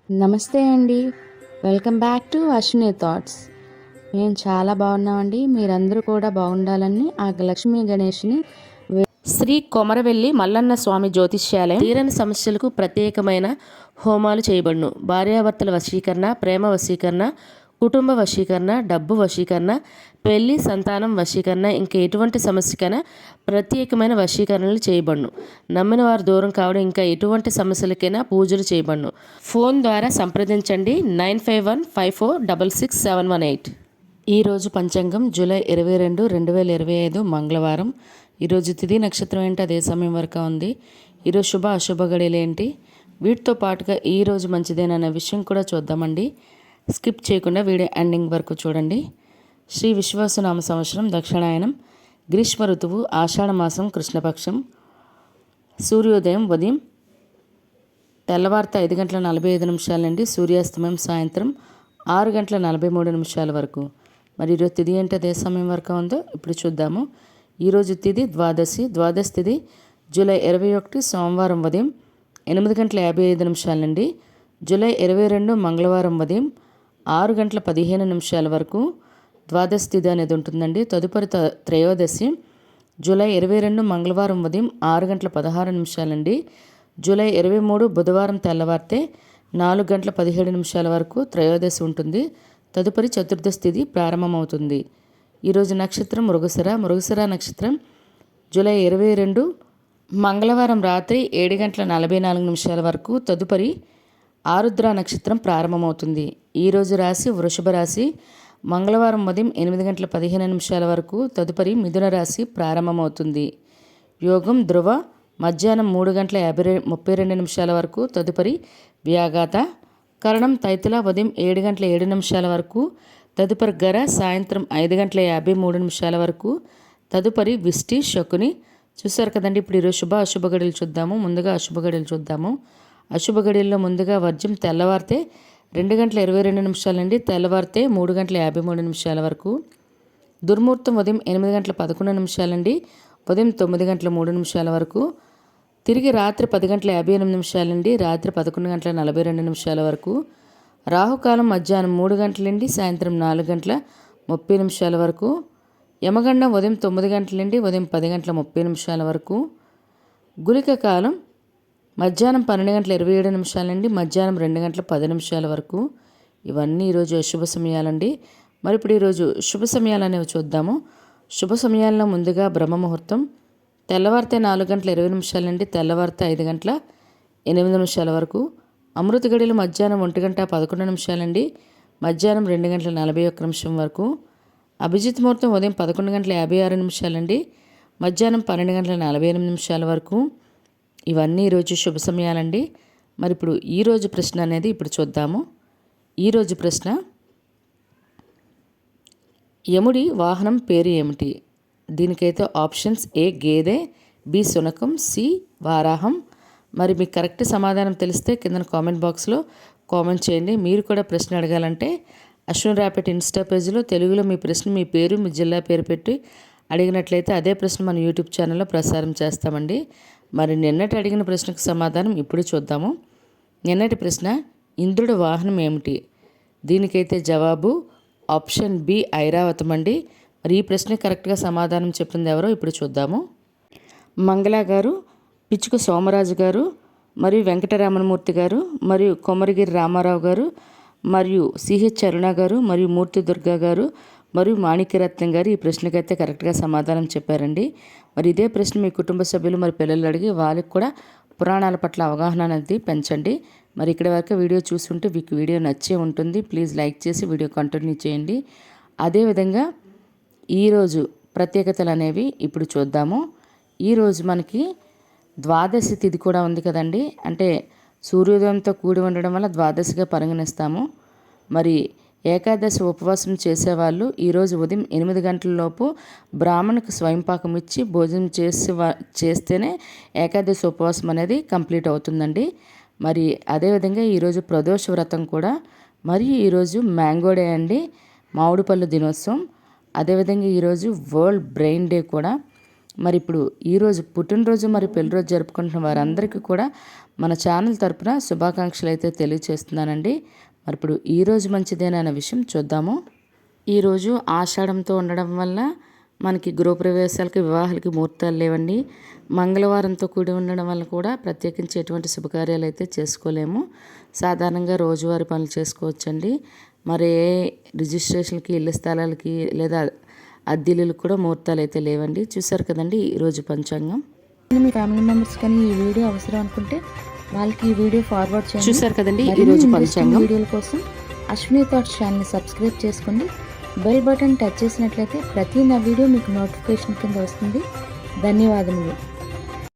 నమస్తే అండి. Welcome back to Ashwini thoughts. మేము చాలా బాగున్నామండి. మీరందరూ కూడా బాగుండాలని ఆ లక్ష్మీ గణేష్ని శ్రీ కొమరవెల్లి మల్లన్న స్వామి జ్యోతిష్యాలయం తీరని సమస్యలకు ప్రత్యేకమైన హోమాలు చేయబడును. భార్యాభర్తల వశీకరణ, ప్రేమ వశీకరణ, కుటుంబ వశీకరణ, డబ్బు వశీకరణ, పెళ్లి, సంతానం వశీకరణ, ఇంకా ఎటువంటి సమస్యకైనా ప్రత్యేకమైన వశీకరణలు చేయబడును. నమ్మిన వారు దూరం కావడం, ఇంకా ఎటువంటి సమస్యలకైనా పూజలు చేయబడును. ఫోన్ ద్వారా సంప్రదించండి 9515466718. ఈరోజు పంచాంగం జూలై 22, 2025 మంగళవారం. ఈరోజు తిథి నక్షత్రం ఏంటి, అదే సమయం వరకు ఉంది. ఈరోజు శుభ అశుభ గడియలు ఏంటి, వీటితో పాటుగా ఈరోజు మంచిదేనన్న విషయం కూడా చూద్దామండి. స్కిప్ చేయకుండా వీడియో ఎండింగ్ వరకు చూడండి. శ్రీ విశ్వాసనామ సంవత్సరం దక్షిణాయనం, గ్రీష్మ ఋతువు, ఆషాఢ మాసం, కృష్ణపక్షం. సూర్యోదయం ఉదయం తెల్లవార్త 5 గంటల 45 నిమిషాల నుండి సూర్యాస్తమయం సాయంత్రం 6 గంటల 43 నిమిషాల వరకు. మరి ఈరోజు తిథి ఏంటి, అదే సమయం వరకు ఉందో ఇప్పుడు చూద్దాము. ఈరోజు తిథి ద్వాదశి. ద్వాదశి తిథి జూలై 21 సోమవారం ఉదయం 8 గంటల 55 నిమిషాల నుండి జూలై 22 మంగళవారం ఉదయం 6 గంటల 15 నిమిషాల వరకు ద్వాదశి తిథి అనేది ఉంటుందండి. తదుపరి త్రయోదశి జూలై 22 మంగళవారం ఉదయం 6 గంటల 16 నిమిషాల నుండి జూలై 23 బుధవారం తెల్లవారితే 4 గంటల 17 నిమిషాల వరకు త్రయోదశి ఉంటుంది. తదుపరి చతుర్దశి తిథి ప్రారంభమవుతుంది. ఈరోజు నక్షత్రం మృగశిర. మృగశిర నక్షత్రం జూలై 22 మంగళవారం రాత్రి 7 గంటల 44 నిమిషాల వరకు. తదుపరి ఆరుద్ర నక్షత్రం ప్రారంభమవుతుంది. ఈరోజు రాశి వృషభ రాశి. మంగళవారం ఉదయం 8 గంటల 15 నిమిషాల వరకు. తదుపరి మిథున రాశి ప్రారంభమవుతుంది. యోగం ధ్రువ మధ్యాహ్నం 3 గంటల 32 నిమిషాల వరకు. తదుపరి వ్యాఘాత. కరణం తైతుల ఉదయం 7 గంటల 7 నిమిషాల వరకు. తదుపరి గర సాయంత్రం 5 గంటల 53 నిమిషాల వరకు. తదుపరి విష్టి శకుని. చూసారు కదండి. ఇప్పుడు ఈరోజు శుభ అశుభ గడియలు చూద్దాము. ముందుగా అశుభ గడియలు చూద్దాము. అశుభ గడియల్లో ముందుగా వర్జం తెల్లవారితే 2 గంటల 22 నిమిషాల నుండి తెల్లవారితే 3 గంటల 53 నిమిషాల వరకు. దుర్ముహూర్తం ఉదయం 8 గంటల 11 నిమిషాల నుండి ఉదయం 9 గంటల 3 నిమిషాల వరకు. తిరిగి రాత్రి 10 గంటల 58 నిమిషాల నుండి రాత్రి 11 గంటల 42 నిమిషాల వరకు. రాహుకాలం మధ్యాహ్నం 3 గంటల నుండి సాయంత్రం 4 గంటల 30 నిమిషాల వరకు. యమగండం ఉదయం 9 గంటల నుండి ఉదయం 10 గంటల 30 నిమిషాల వరకు. గుళిక కాలం మధ్యాహ్నం 12 గంటల 27 నిమిషాల నుండి మధ్యాహ్నం 2 గంటల 10 నిమిషాల వరకు. ఇవన్నీ ఈరోజు అశుభ సమయాలండి. మరి ఇప్పుడు ఈరోజు శుభ సమయాలు అనేవి చూద్దాము. శుభ సమయాల్లో ముందుగా బ్రహ్మ ముహూర్తం తెల్లవారితే 4 గంటల 20 నిమిషాల నుండి తెల్లవారితే 5 గంటల 8 నిమిషాల వరకు. అమృత గడియలు మధ్యాహ్నం 1 గంట 11 నిమిషాల నుండి మధ్యాహ్నం 2 గంటల 41 నిమిషం వరకు. అభిజిత్ ముహూర్తం ఉదయం 11 గంటల 56 నిమిషాల నుండి మధ్యాహ్నం 12 గంటల 48 నిమిషాల వరకు. ఇవన్నీ ఈరోజు శుభ సమయాలండి. మరి ఇప్పుడు ఈరోజు ప్రశ్న అనేది ఇప్పుడు చూద్దాము. ఈరోజు ప్రశ్న, యముడి వాహనం పేరు ఏమిటి? దీనికైతే ఆప్షన్స్: ఏ గేదె, బి శునకం, సి వారాహం. మరి మీకు కరెక్ట్ సమాధానం తెలిస్తే కింద కామెంట్ బాక్స్లో కామెంట్ చేయండి. మీరు కూడా ప్రశ్న అడగాలంటే అశ్విని ర్యాపిడ్ ఇన్స్టా పేజ్లో తెలుగులో మీ ప్రశ్న, మీ పేరు, మీ జిల్లా పేరు పెట్టి అడిగినట్లయితే అదే ప్రశ్న మన యూట్యూబ్ ఛానల్లో ప్రసారం చేస్తామండి. మరి నిన్నటి అడిగిన ప్రశ్నకు సమాధానం ఇప్పుడు చూద్దాము. నిన్నటి ప్రశ్న, ఇంద్రుడి వాహనం ఏమిటి? దీనికైతే జవాబు ఆప్షన్ బి ఐరావతం అండి. మరి ఈ ప్రశ్న కరెక్ట్గా సమాధానం చెప్పింది ఎవరో ఇప్పుడు చూద్దాము. మంగళ గారు, పిచ్చుక సోమరాజు గారు, మరియు వెంకటరామన్మూర్తి గారు, మరియు కొమరగిరి రామారావు గారు, మరియు సిహెచ్ అరుణ గారు, మరియు మూర్తి దుర్గా గారు, మరియు మాణిక్యరత్నం గారు ఈ ప్రశ్నకైతే కరెక్ట్గా సమాధానం చెప్పారండి. మరి ఇదే ప్రశ్న మీ కుటుంబ సభ్యులు మరి పిల్లలు అడిగి వాళ్ళకి కూడా పురాణాల పట్ల అవగాహన అనేది పెంచండి. మరి ఇక్కడ వరకు వీడియో చూస్తుంటే మీకు వీడియో నచ్చే ఉంటుంది. ప్లీజ్ లైక్ చేసి వీడియో కంటిన్యూ చేయండి. అదేవిధంగా ఈరోజు ప్రత్యేకతలు అనేవి ఇప్పుడు చూద్దాము. ఈరోజు మనకి ద్వాదశి తిథి కూడా ఉంది కదండి. అంటే సూర్యోదయంతో కూడి ఉండడం వల్ల ద్వాదశిగా పరిగణిస్తాము. మరి ఏకాదశి ఉపవాసం చేసేవాళ్ళు ఈరోజు ఉదయం 8 గంటల లోపు బ్రాహ్మణుకు స్వయంపాకం ఇచ్చి భోజనం చేస్తేనే ఏకాదశి ఉపవాసం అనేది కంప్లీట్ అవుతుందండి. మరి అదేవిధంగా ఈరోజు ప్రదోష వ్రతం కూడా, మరియు ఈరోజు మ్యాంగో డే అండి, మామిడి పళ్ళు దినోత్సవం. అదేవిధంగా ఈరోజు వరల్డ్ బ్రెయిన్ డే కూడా. మరి ఇప్పుడు ఈరోజు పుట్టినరోజు మరి పెళ్లిరోజు జరుపుకుంటున్న వారందరికీ కూడా మన ఛానల్ తరపున శుభాకాంక్షలు అయితే తెలియజేస్తున్నానండి. మరి ఇప్పుడు ఈరోజు మంచిదేనన్న విషయం చూద్దాము. ఈరోజు ఆషాఢంతో ఉండడం వల్ల మనకి గృహప్రవేశాలకి వివాహాలకి ముహూర్తాలు లేవండి. మంగళవారంతో కూడి ఉండడం వల్ల కూడా ప్రత్యేకించి ఎటువంటి శుభకార్యాలు అయితే చేసుకోలేము. సాధారణంగా రోజువారీ పనులు చేసుకోవచ్చండి. మరి రిజిస్ట్రేషన్కి, ఇళ్ళ స్థలాలకి లేదా అద్దెలకు కూడా ముహూర్తాలు అయితే లేవండి. చూసారు కదండి ఈరోజు పంచాంగం. మీ ఫ్యామిలీ మెంబర్స్ కానీ ఈ వీడియో అవసరం అనుకుంటే వాళ్ళకి ఈ వీడియో ఫార్వర్డ్ చేయండి. చూసారు కదండి ఈరోజు పంచాంగం. వీడియోల కోసం అశ్విని థాట్స్ ఛానల్ని సబ్స్క్రైబ్ చేసుకోండి. బెల్ బటన్ టచ్ చేసినట్లయితే ప్రతి నా వీడియో మీకు నోటిఫికేషన్ కింద వస్తుంది. ధన్యవాదములు.